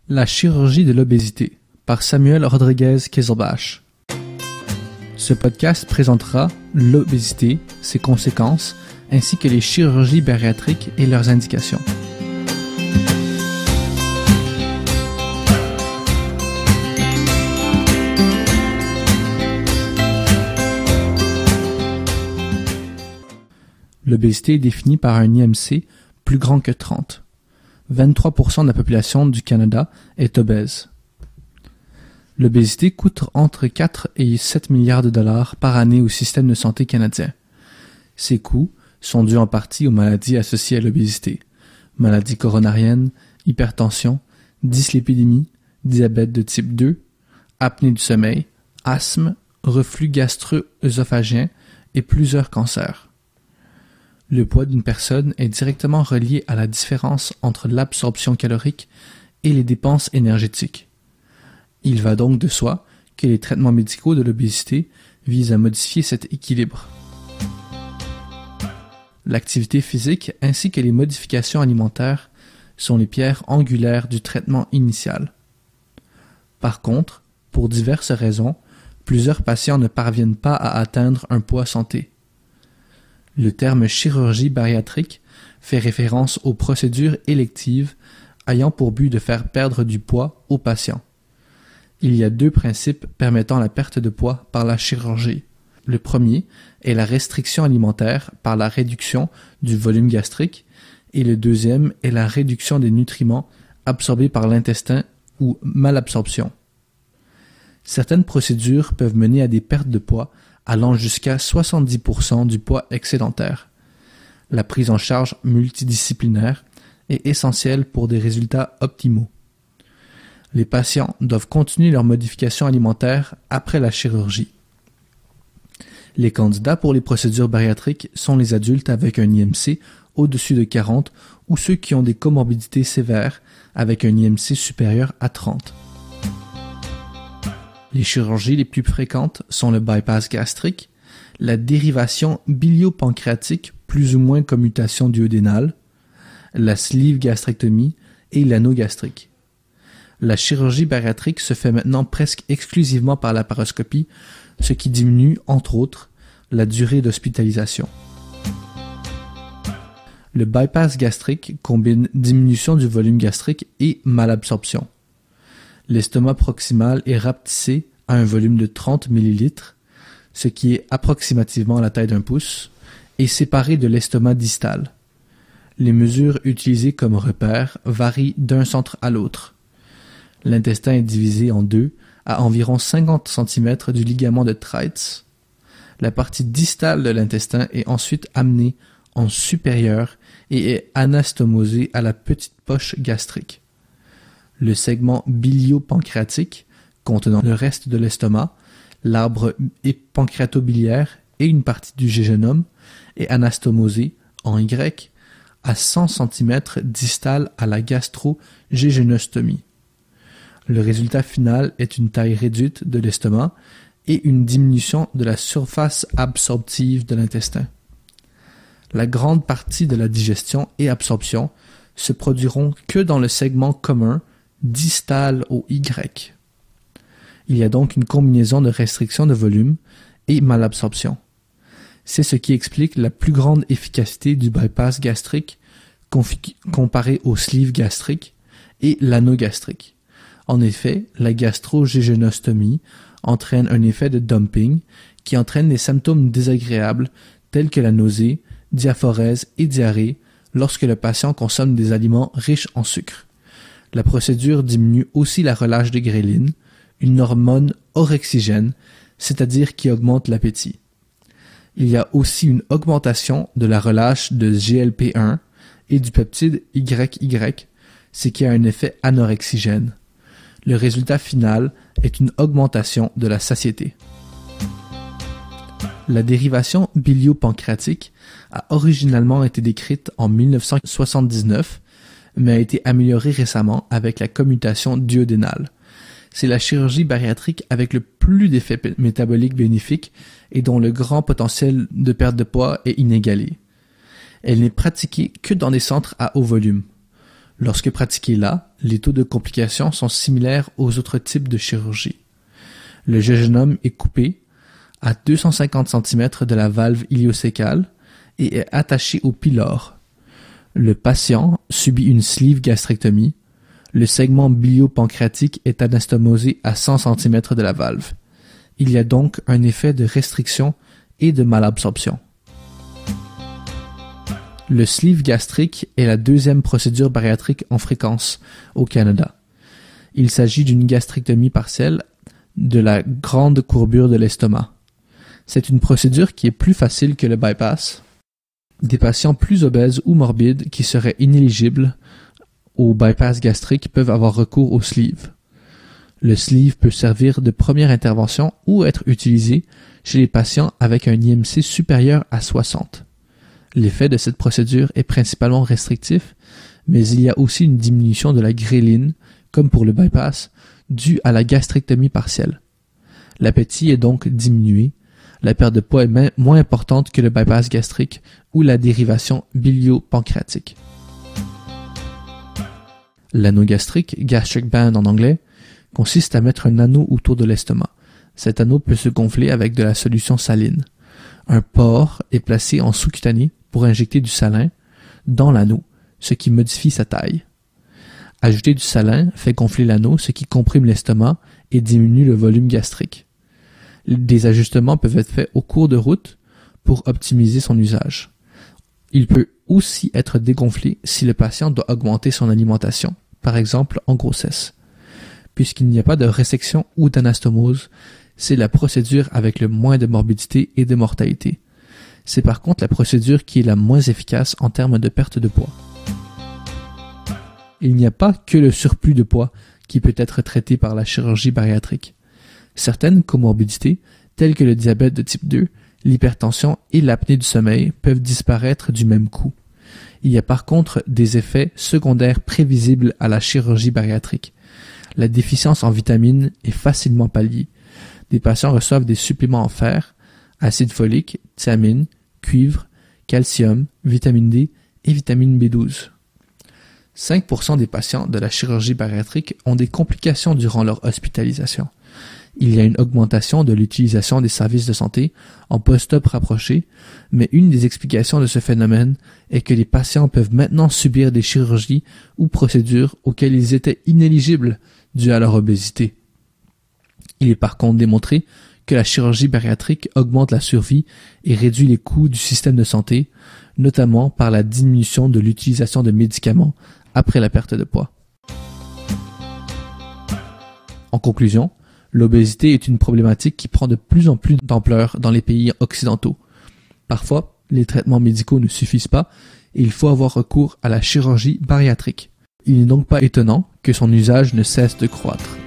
La chirurgie de l'obésité par Samuel Rodriguez Quezalbash. Ce podcast présentera l'obésité, ses conséquences, ainsi que les chirurgies bariatriques et leurs indications. L'obésité est définie par un IMC plus grand que 30. 23% de la population du Canada est obèse. L'obésité coûte entre 4 et 7 milliards de dollars par année au système de santé canadien. Ces coûts sont dus en partie aux maladies associées à l'obésité, maladies coronariennes, hypertension, dyslipidémie, diabète de type 2, apnée du sommeil, asthme, reflux gastro-œsophagien et plusieurs cancers. Le poids d'une personne est directement relié à la différence entre l'absorption calorique et les dépenses énergétiques. Il va donc de soi que les traitements médicaux de l'obésité visent à modifier cet équilibre. L'activité physique ainsi que les modifications alimentaires sont les pierres angulaires du traitement initial. Par contre, pour diverses raisons, plusieurs patients ne parviennent pas à atteindre un poids santé. Le terme chirurgie bariatrique fait référence aux procédures électives ayant pour but de faire perdre du poids aux patients. Il y a deux principes permettant la perte de poids par la chirurgie. Le premier est la restriction alimentaire par la réduction du volume gastrique et le deuxième est la réduction des nutriments absorbés par l'intestin ou malabsorption. Certaines procédures peuvent mener à des pertes de poids allant jusqu'à 70% du poids excédentaire. La prise en charge multidisciplinaire est essentielle pour des résultats optimaux. Les patients doivent continuer leur modification alimentaire après la chirurgie. Les candidats pour les procédures bariatriques sont les adultes avec un IMC au-dessus de 40 ou ceux qui ont des comorbidités sévères avec un IMC supérieur à 30. Les chirurgies les plus fréquentes sont le bypass gastrique, la dérivation biliopancréatique plus ou moins commutation duodénale, la sleeve gastrectomie et l'anneau gastrique. La chirurgie bariatrique se fait maintenant presque exclusivement par laparoscopie, ce qui diminue, entre autres, la durée d'hospitalisation. Le bypass gastrique combine diminution du volume gastrique et malabsorption. L'estomac proximal est rapetissé à un volume de 30 ml, ce qui est approximativement la taille d'un pouce, et séparé de l'estomac distal. Les mesures utilisées comme repère varient d'un centre à l'autre. L'intestin est divisé en deux à environ 50 cm du ligament de Treitz. La partie distale de l'intestin est ensuite amenée en supérieur et est anastomosée à la petite poche gastrique. Le segment biliopancréatique, contenant le reste de l'estomac, l'arbre pancréatobiliaire et une partie du jéjunum, est anastomosé, en Y, à 100 cm distal à la gastro-jéjunostomie. Le résultat final est une taille réduite de l'estomac et une diminution de la surface absorptive de l'intestin. La grande partie de la digestion et absorption se produiront que dans le segment commun distal au Y. Il y a donc une combinaison de restriction de volume et malabsorption. C'est ce qui explique la plus grande efficacité du bypass gastrique comparé au sleeve gastrique et l'anneau gastrique. En effet, la gastro-jéjunostomie entraîne un effet de dumping qui entraîne des symptômes désagréables tels que la nausée, diaphorèse et diarrhée lorsque le patient consomme des aliments riches en sucre. La procédure diminue aussi la relâche de gréline, une hormone orexigène, c'est-à-dire qui augmente l'appétit. Il y a aussi une augmentation de la relâche de GLP-1 et du peptide YY, ce qui a un effet anorexigène. Le résultat final est une augmentation de la satiété. La dérivation biliopancréatique a originalement été décrite en 1979, mais a été améliorée récemment avec la commutation duodénale. C'est la chirurgie bariatrique avec le plus d'effets métaboliques bénéfiques et dont le grand potentiel de perte de poids est inégalé. Elle n'est pratiquée que dans des centres à haut volume. Lorsque pratiquée là, les taux de complications sont similaires aux autres types de chirurgie. Le jéjunum est coupé à 250 cm de la valve iliocécale et est attaché au pylore. Le patient subit une sleeve gastrectomie. Le segment biliopancréatique est anastomosé à 100 cm de la valve. Il y a donc un effet de restriction et de malabsorption. Le sleeve gastrique est la deuxième procédure bariatrique en fréquence au Canada. Il s'agit d'une gastrectomie partielle de la grande courbure de l'estomac. C'est une procédure qui est plus facile que le bypass. Des patients plus obèses ou morbides qui seraient inéligibles au bypass gastrique peuvent avoir recours au sleeve. Le sleeve peut servir de première intervention ou être utilisé chez les patients avec un IMC supérieur à 60. L'effet de cette procédure est principalement restrictif, mais il y a aussi une diminution de la gréline, comme pour le bypass, due à la gastrectomie partielle. L'appétit est donc diminué, la perte de poids est moins importante que le bypass gastrique ou la dérivation biliopancréatique. L'anneau gastrique, gastric band en anglais, consiste à mettre un anneau autour de l'estomac. Cet anneau peut se gonfler avec de la solution saline. Un pore est placé en sous-cutané pour injecter du salin dans l'anneau, ce qui modifie sa taille. Ajouter du salin fait gonfler l'anneau, ce qui comprime l'estomac et diminue le volume gastrique. Des ajustements peuvent être faits au cours de route pour optimiser son usage. Il peut aussi être dégonflé si le patient doit augmenter son alimentation, par exemple en grossesse. Puisqu'il n'y a pas de résection ou d'anastomose, c'est la procédure avec le moins de morbidité et de mortalité. C'est par contre la procédure qui est la moins efficace en termes de perte de poids. Il n'y a pas que le surplus de poids qui peut être traité par la chirurgie bariatrique. Certaines comorbidités, telles que le diabète de type 2, l'hypertension et l'apnée du sommeil, peuvent disparaître du même coup. Il y a par contre des effets secondaires prévisibles à la chirurgie bariatrique. La déficience en vitamines est facilement palliée. Des patients reçoivent des suppléments en fer, acide folique, thiamine, cuivre, calcium, vitamine D et vitamine B12. 5% des patients de la chirurgie bariatrique ont des complications durant leur hospitalisation. Il y a une augmentation de l'utilisation des services de santé en post-op rapproché, mais une des explications de ce phénomène est que les patients peuvent maintenant subir des chirurgies ou procédures auxquelles ils étaient inéligibles dû à leur obésité. Il est par contre démontré que la chirurgie bariatrique augmente la survie et réduit les coûts du système de santé, notamment par la diminution de l'utilisation de médicaments après la perte de poids. En conclusion, l'obésité est une problématique qui prend de plus en plus d'ampleur dans les pays occidentaux. Parfois, les traitements médicaux ne suffisent pas et il faut avoir recours à la chirurgie bariatrique. Il n'est donc pas étonnant que son usage ne cesse de croître.